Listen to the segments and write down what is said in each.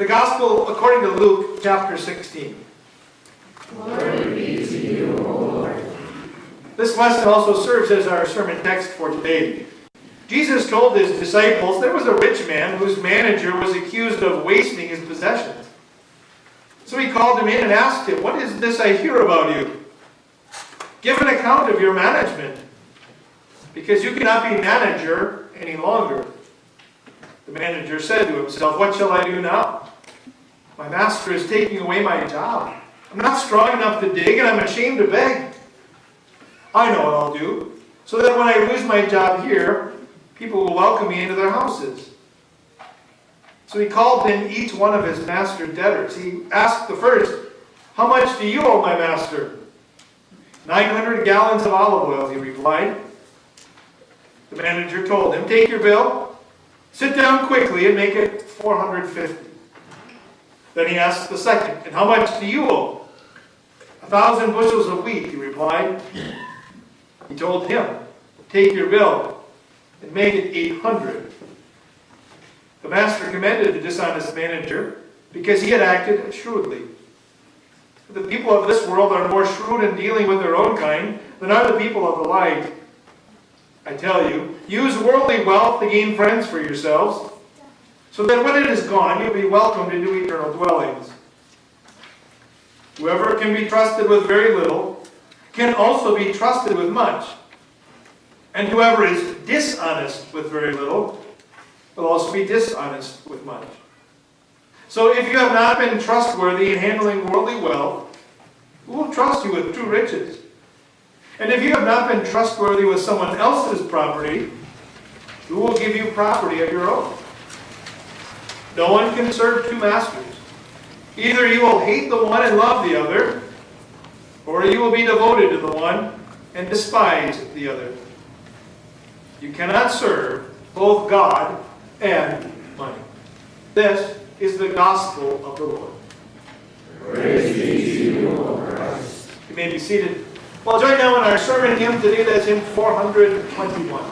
The Gospel according to Luke chapter 16. Glory be to you, O Lord. This lesson also serves as our sermon text for today. Jesus told his disciples there was a rich man whose manager was accused of wasting his possessions. So he called him in and asked him, "What is this I hear about you? Give an account of your management, because you cannot be manager any longer." The manager said to himself, "What shall I do now? My master is taking away my job. I'm not strong enough to dig, and I'm ashamed to beg. I know what I'll do, so that when I lose my job here, people will welcome me into their houses." So he called in each one of his master's debtors. He asked the first, "How much do you owe my master?" 900 gallons of olive oil, he replied. The manager told him, "Take your bill, sit down quickly and make it 450. Then he asked the second, "And how much do you owe?" 1,000 bushels of wheat, he replied. He told him, "Take your bill and make it 800. The master commended the dishonest manager because he had acted shrewdly. The people of this world are more shrewd in dealing with their own kind than are the people of the light. I tell you, use worldly wealth to gain friends for yourselves, so that when it is gone, you'll be welcomed into eternal dwellings. Whoever can be trusted with very little can also be trusted with much. And whoever is dishonest with very little will also be dishonest with much. So if you have not been trustworthy in handling worldly wealth, who will trust you with true riches? And if you have not been trustworthy with someone else's property, who will give you property of your own? No one can serve two masters. Either you will hate the one and love the other, or you will be devoted to the one and despise the other. You cannot serve both God and money." This is the gospel of the Lord. Praise be to you, O Christ. You may be seated. Well, join now in our sermon hymn today. That's hymn 421.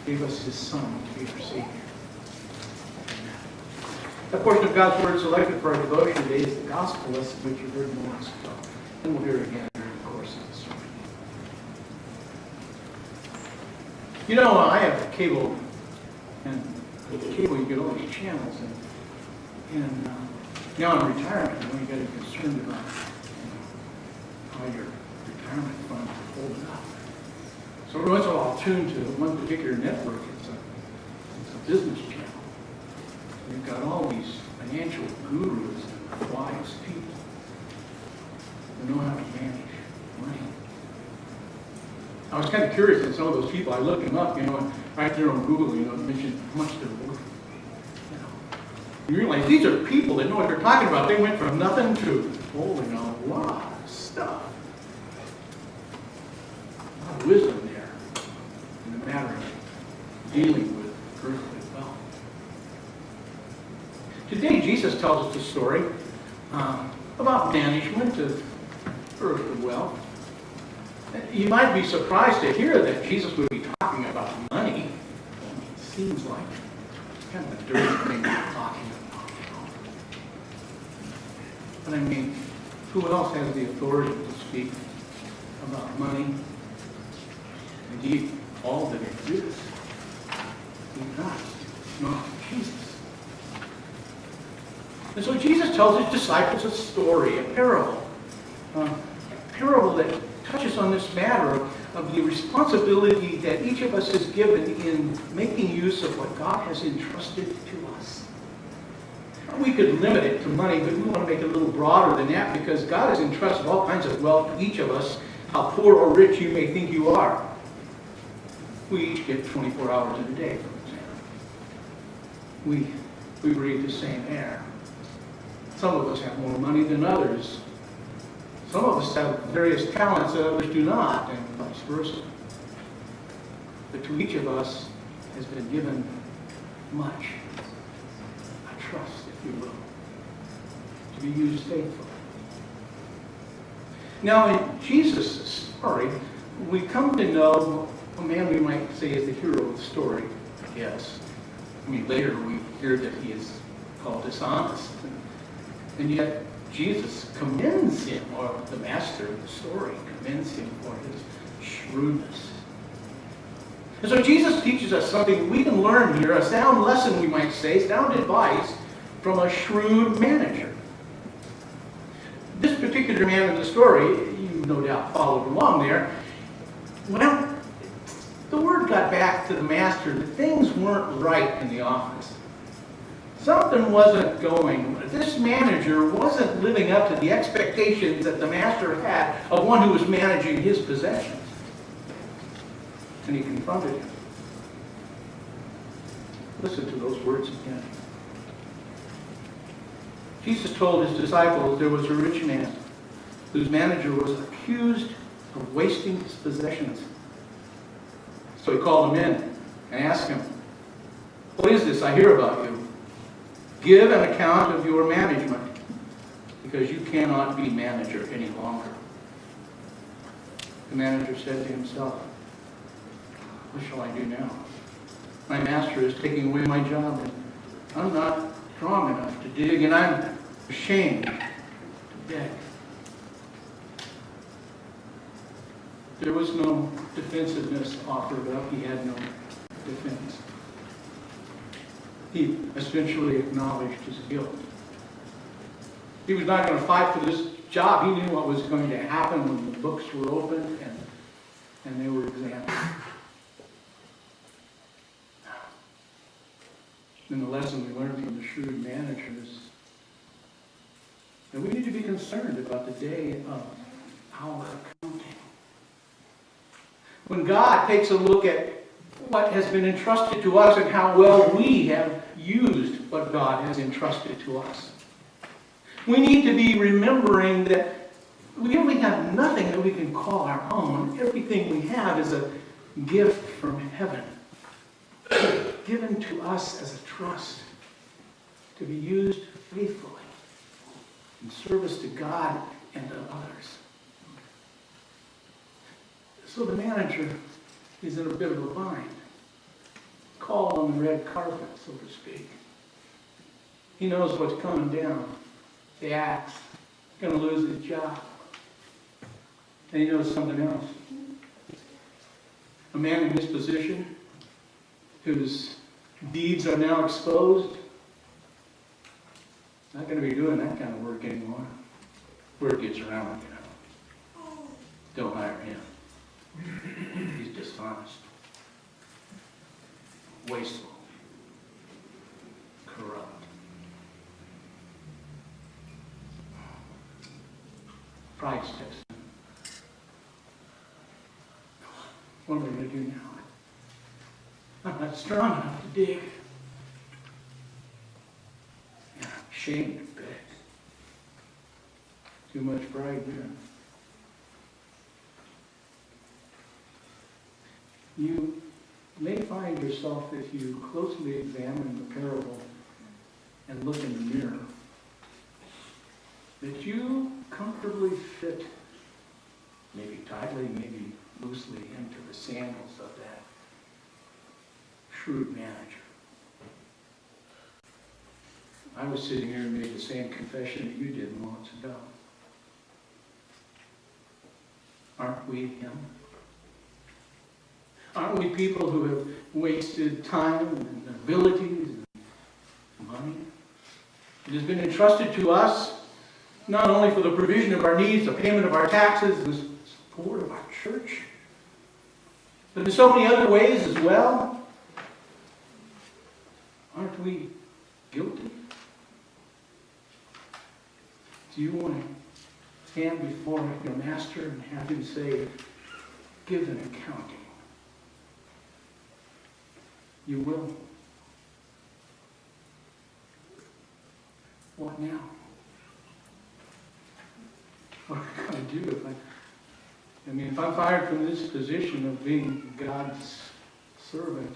gave us His Son to be our Savior. That portion of God's Word selected for our devotion today is the Gospel lesson which you heard moments ago. And we'll hear it again during the course of the sermon. You know, I have cable, and with cable you get all these channels, and now in retirement, you got to be concerned about how your retirement fund is holding up. So every once in a while I'll tune to one particular network. It's a business channel. We've got all these financial gurus and wise people who know how to manage money. I was kind of curious in some of those people. I looked them up, and right there on Google, it mentioned how much they're worth. You realize these are people that know what they're talking about. They went from nothing to holding a lot of stuff. A lot of wisdom there in the matter of dealing with earthly wealth. Today, Jesus tells us a story about management of earthly wealth. You might be surprised to hear that Jesus would be talking about money. It seems like kind of a dirty thing to be talking about. But I mean, who else has the authority to speak about money? Indeed, all that exists. God, not Jesus. And so Jesus tells his disciples a story, a parable that touches on this matter of the responsibility that each of us is given in making use of what God has entrusted to us. We could limit it to money, but we want to make it a little broader than that because God has entrusted all kinds of wealth to each of us, how poor or rich you may think you are. We each get 24 hours in a day, for example. We breathe the same air. Some of us have more money than others. Some of us have various talents that others do not, and vice versa. But to each of us has been given much, a trust, if you will, to be used faithfully. Now, in Jesus' story, we come to know a man we might say is the hero of the story, I guess. I mean, later we hear that he is called dishonest. And yet, Jesus commends him, or the master of the story commends him for his shrewdness. And so Jesus teaches us something we can learn here, a sound lesson, we might say, sound advice from a shrewd manager. This particular man in the story, you no doubt followed along there, well, the word got back to the master that things weren't right in the office. Something wasn't going. This manager wasn't living up to the expectations that the master had of one who was managing his possessions. And he confronted him. Listen to those words again. Jesus told his disciples there was a rich man whose manager was accused of wasting his possessions. So he called him in and asked him, "What is this I hear about you? Give an account of your management, because you cannot be manager any longer." The manager said to himself, "What shall I do now? My master is taking away my job, and I'm not strong enough to dig, and I'm ashamed to beg." There was no defensiveness offered up. He had no defense. He essentially acknowledged his guilt. He was not going to fight for this job. He knew what was going to happen when the books were opened and they were examined. And the lesson we learned from the shrewd manager is that we need to be concerned about the day of our accounting. When God takes a look at what has been entrusted to us and how well we have used what God has entrusted to us, we need to be remembering that we really have nothing that we can call our own. Everything we have is a gift from heaven, given to us as a trust to be used faithfully in service to God and to others. So the manager is in a bit of a bind. called on the red carpet, so to speak. He knows what's coming down. The axe. He's going to lose his job. And he knows something else. A man in this position, whose deeds are now exposed, not going to be doing that kind of work anymore. Word gets around, Don't hire him. He's dishonest, wasteful, corrupt. Pride steps in. What am I going to do now? I'm not strong enough to dig. And I'm ashamed to beg. Too much pride there. You may find yourself, if you closely examine the parable and look in the mirror, that you comfortably fit, maybe tightly, maybe loosely, into the sandals of that shrewd manager. I was sitting here and made the same confession that you did moments ago. Aren't we him? Aren't we people who have wasted time and abilities and money? It has been entrusted to us not only for the provision of our needs, the payment of our taxes, the support of our church, but in so many other ways as well. Aren't we guilty? Do you want to stand before your master and have him say, give an accounting? You will. What now? What am I going to do if if I'm fired from this position of being God's servant,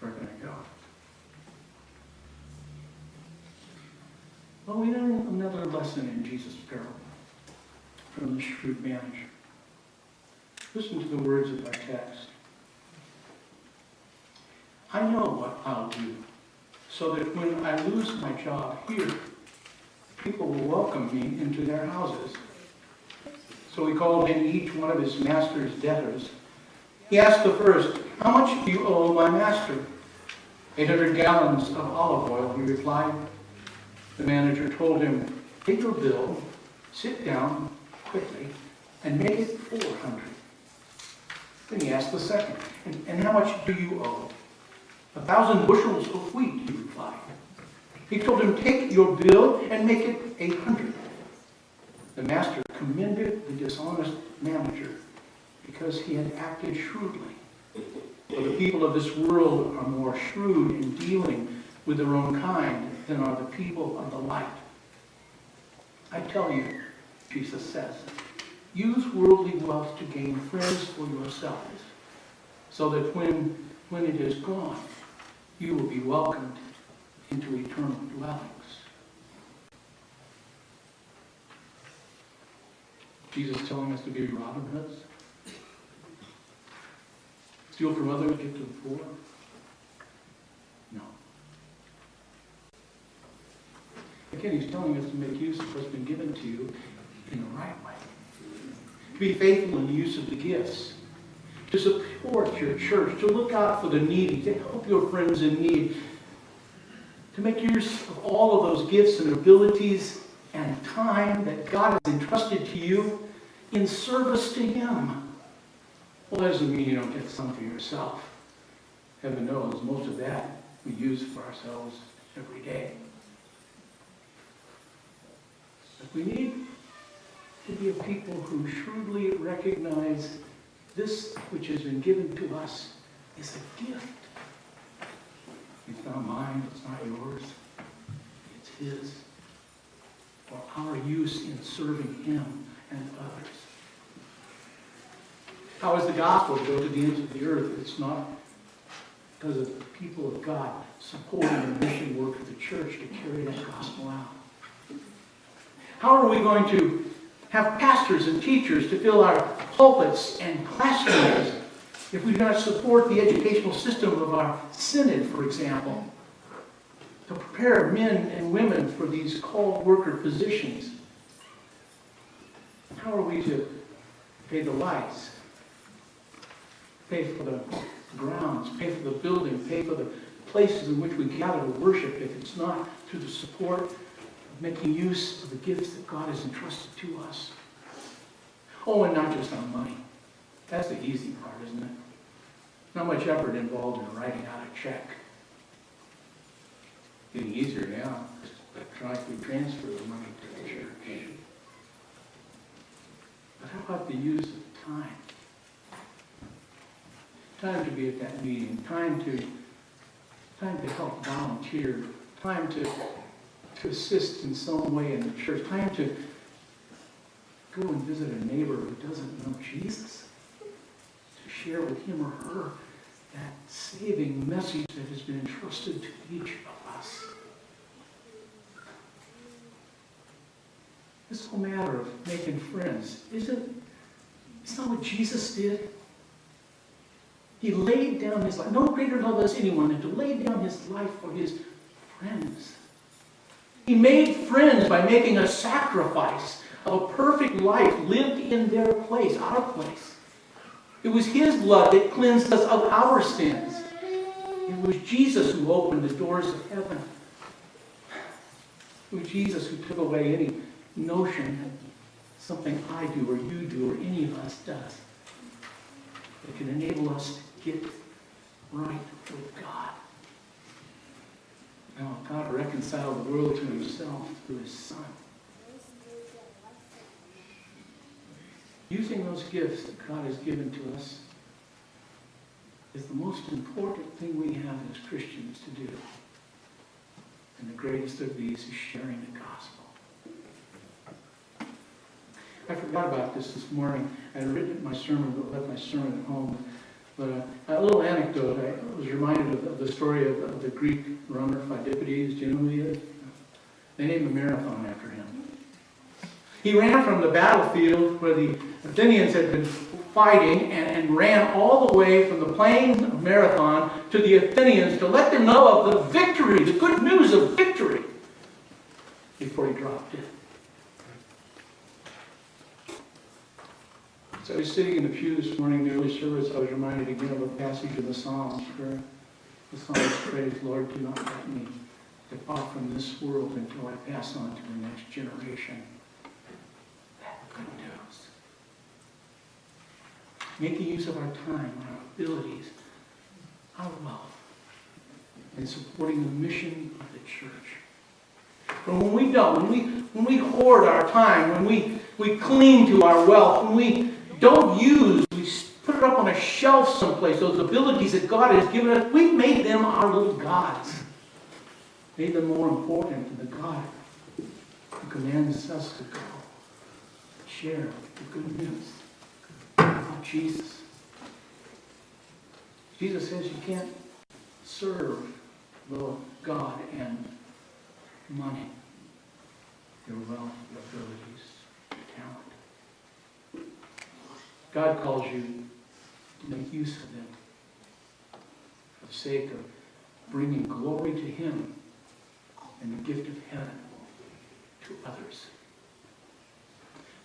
where can I go? Well, we learn another lesson in Jesus' parable from the shrewd manager. Listen to the words of our text. I know what I'll do, so that when I lose my job here, people will welcome me into their houses. So he called in each one of his master's debtors. He asked the first, how much do you owe my master? 800 gallons of olive oil, he replied. The manager told him, take your bill, sit down quickly, and make it 400. Then he asked the second, and how much do you owe? 1,000 bushels of wheat, he replied. He told him, take your bill and make it 800. The master commended the dishonest manager because he had acted shrewdly. For the people of this world are more shrewd in dealing with their own kind than are the people of the light. I tell you, Jesus says, use worldly wealth to gain friends for yourselves, so that when it is gone, you will be welcomed into eternal dwellings. Jesus telling us to be Robin Hoods? Steal from others, give to the poor? No. Again, he's telling us to make use of what's been given to you in the right way. To be faithful in the use of the gifts. To support your church. To look out for the needy. To help your friends in need. To make use of all of those gifts and abilities and time that God has entrusted to you in service to Him. Well, that doesn't mean you don't get some for yourself. Heaven knows most of that we use for ourselves every day. But we need to be a people who shrewdly recognize this which has been given to us is a gift. It's not mine, it's not yours, it's His. For our use in serving Him and others. How is the gospel go to the ends of the earth? It's not because of the people of God supporting the mission work of the church to carry that gospel out. How are we going to have pastors and teachers to fill our pulpits and classrooms if we do not support the educational system of our synod, for example, to prepare men and women for these called worker positions, how are we to pay the lights, pay for the grounds, pay for the building, pay for the places in which we gather to worship if it's not through the support of making use of the gifts that God has entrusted to us? Oh, and not just on money. That's the easy part, isn't it? Not much effort involved in writing out a check. Getting easier now. Just electronically transfer the money to the church. But how about the use of time? Time to be at that meeting, time to help volunteer, time to assist in some way in the church, time to go and visit a neighbor who doesn't know Jesus, to share with him or her that saving message that has been entrusted to each of us. This whole matter of making friends, it's not what Jesus did. He laid down his life. No greater love has anyone than to lay down his life for his friends. He made friends by making a sacrifice of a perfect life lived in their place, our place. It was his blood that cleansed us of our sins. It was Jesus who opened the doors of heaven. It was Jesus who took away any notion that something I do or you do or any of us does that can enable us to get right with God. Now, God reconciled the world to himself through his Son. Using those gifts that God has given to us is the most important thing we have as Christians to do. And the greatest of these is sharing the gospel. I forgot about this morning. I had written my sermon, but left my sermon at home. But a little anecdote. I was reminded of the story of the Greek runner Phidippides. Do you know who he is? They named a marathon after him. He ran from the battlefield where the Athenians had been fighting and ran all the way from the plains of Marathon to the Athenians to let them know of the victory, the good news of victory, before he dropped it. So I was sitting in the pew this morning in the early service. I was reminded again of a passage in the Psalms where the psalmist prays, Lord, do not let me depart from this world until I pass on to the next generation that good news. Making use of our time, our abilities, our wealth, and supporting the mission of the church. But when we don't, when we hoard our time, when we cling to our wealth, when we don't use, we put it up on a shelf someplace, those abilities that God has given us, we've made them our little gods. Made them more important than the God who commands us to go share the good news of Jesus. Jesus says you can't serve both God and money, your wealth, your abilities, your talent. God calls you to make use of them for the sake of bringing glory to him and the gift of heaven to others.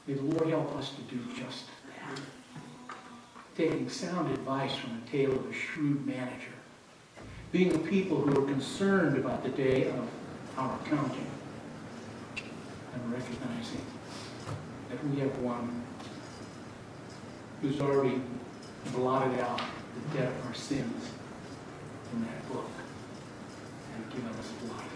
May the Lord help us to do just that. Taking sound advice from the tale of a shrewd manager. Being a people who are concerned about the day of our accounting. And recognizing that we have one who's already blotted out the debt of our sins in that book and given us life.